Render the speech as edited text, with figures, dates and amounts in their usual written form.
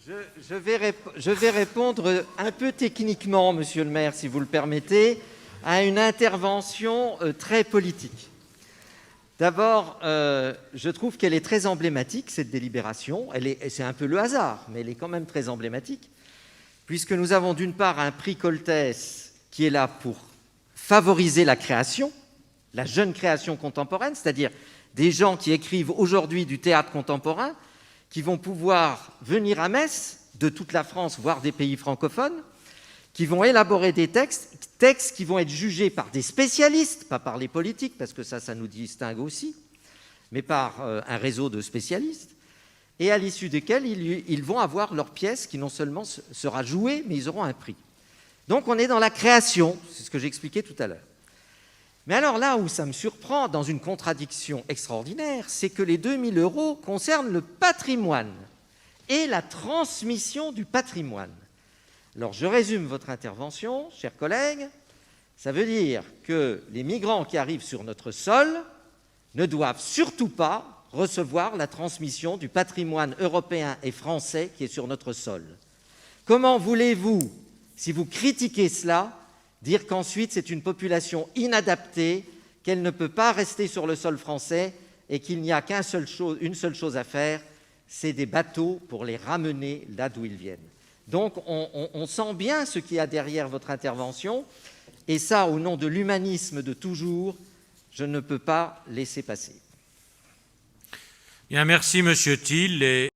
Je vais répondre un peu techniquement, monsieur le maire, si vous le permettez, à une intervention très politique. D'abord, je trouve qu'elle est très emblématique, cette délibération. C'est un peu le hasard, mais elle est quand même très emblématique, puisque nous avons d'une part un prix Coltès qui est là pour favoriser la création, la jeune création contemporaine, c'est-à-dire des gens qui écrivent aujourd'hui du théâtre contemporain, qui vont pouvoir venir à Metz de toute la France, voire des pays francophones, qui vont élaborer des textes qui vont être jugés par des spécialistes, pas par les politiques, parce que ça nous distingue aussi, mais par un réseau de spécialistes, et à l'issue desquels ils vont avoir leur pièce qui non seulement sera jouée, mais ils auront un prix. Donc on est dans la création, c'est ce que j'expliquais tout à l'heure. Mais alors là où ça me surprend, dans une contradiction extraordinaire, c'est que les 2000 € concernent le patrimoine et la transmission du patrimoine. Alors je résume votre intervention, chers collègues. Ça veut dire que les migrants qui arrivent sur notre sol ne doivent surtout pas recevoir la transmission du patrimoine européen et français qui est sur notre sol. Comment voulez-vous, si vous critiquez cela, dire qu'ensuite c'est une population inadaptée, qu'elle ne peut pas rester sur le sol français et qu'il n'y a une seule chose à faire, c'est des bateaux pour les ramener là d'où ils viennent. Donc on sent bien ce qu'il y a derrière votre intervention, et ça, au nom de l'humanisme de toujours, je ne peux pas laisser passer. Bien, merci Monsieur Thill.